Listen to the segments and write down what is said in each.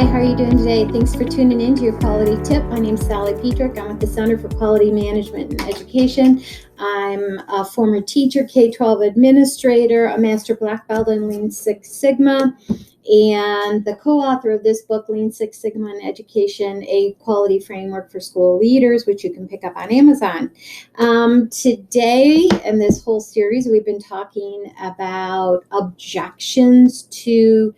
Hi, how are you doing today? Thanks for tuning in to your quality tip. My name is Sally Petrick. I'm with the Center for Quality Management and Education. I'm a former teacher, K-12 administrator, a master black belt in Lean Six Sigma, and the co-author of this book, Lean Six Sigma in Education, a quality framework for school leaders, which you can pick up on Amazon. Today, in this whole series, we've been talking about objections to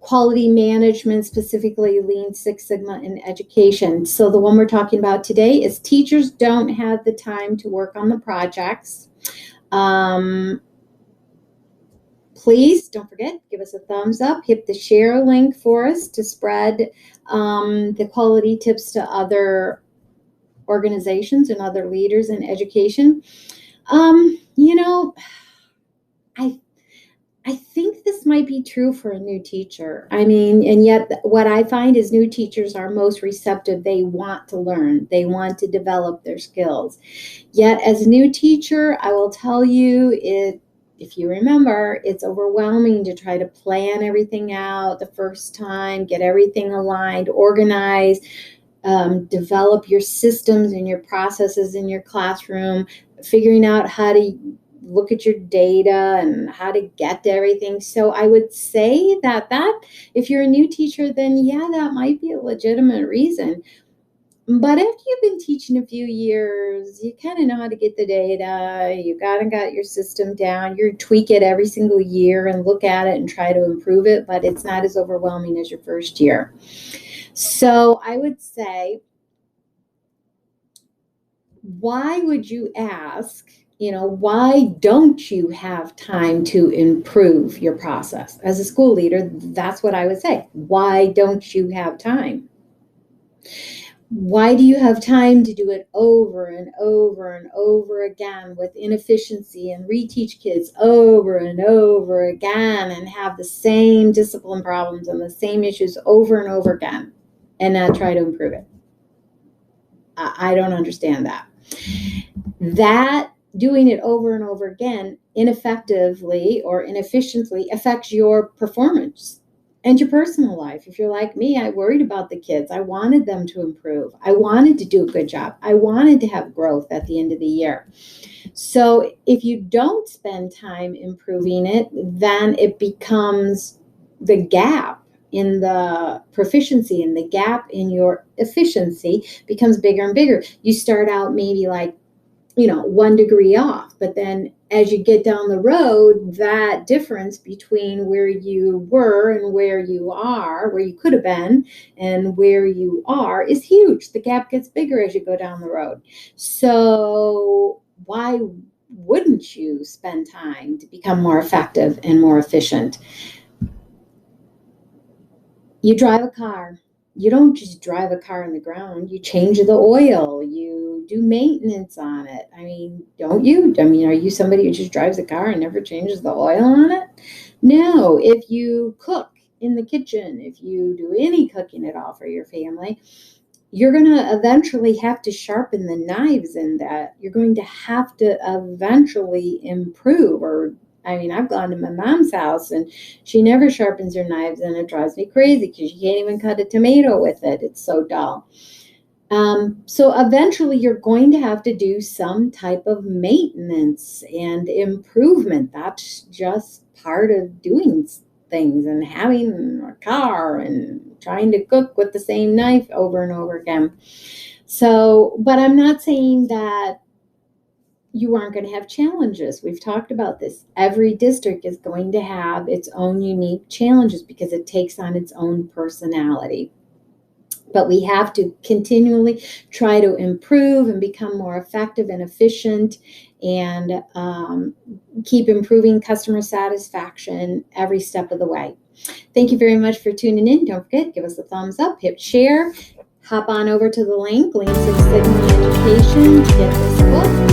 quality management, specifically Lean Six Sigma in education. So the one we're talking about today is teachers don't have the time to work on the projects. Please don't forget, give us a thumbs up, hit the share link for us to spread the quality tips to other organizations and other leaders in education. I think this might be true for a new teacher. I mean, and yet what I find is new teachers are most receptive. They want to learn. They want to develop their skills. Yet as a new teacher, I will tell you, if you remember, it's overwhelming to try to plan everything out the first time, get everything aligned, organized, develop your systems and your processes in your classroom, figuring out how to look at your data and how to get to everything. So I would say that if you're a new teacher, then yeah, that might be a legitimate reason. But after you've been teaching a few years, you kind of know how to get the data, you got your system down, you tweak it every single year and look at it and try to improve it, but it's not as overwhelming as your first year. So I would say, why would you ask, why don't you have time to improve your process? As a school leader, that's what I would say. Why don't you have time? Why do you have time to do it over and over and over again with inefficiency and reteach kids over and over again and have the same discipline problems and the same issues over and over again and not try to improve it? I don't understand that. That doing it over and over again ineffectively or inefficiently affects your performance and your personal life. If you're like me, I worried about the kids. I wanted them to improve. I wanted to do a good job. I wanted to have growth at the end of the year. So if you don't spend time improving it, then it becomes the gap in the proficiency and the gap in your efficiency becomes bigger and bigger. You start out maybe 1 degree off, but then as you get down the road, that difference between where you were and where you are, where you could have been and where you are, is huge. The gap gets bigger as you go down the road. So why wouldn't you spend time to become more effective and more efficient? You drive a car. You don't just drive a car on the ground. You change the oil. You do maintenance on it. I mean, don't you? I mean, are you somebody who just drives a car and never changes the oil on it? No. If you cook in the kitchen, if you do any cooking at all for your family, you're going to eventually have to sharpen the knives in that. You're going to have to eventually improve. I've gone to my mom's house and she never sharpens her knives and it drives me crazy because you can't even cut a tomato with it. It's so dull. So eventually you're going to have to do some type of maintenance and improvement. That's just part of doing things and having a car and trying to cook with the same knife over and over again. So, but I'm not saying that you aren't going to have challenges. We've talked about this. Every district is going to have its own unique challenges because it takes on its own personality. But we have to continually try to improve and become more effective and efficient and keep improving customer satisfaction every step of the way. Thank you very much for tuning in. Don't forget, give us a thumbs up, hit share, hop on over to the link, Lean Six Sigma Education, to get this book.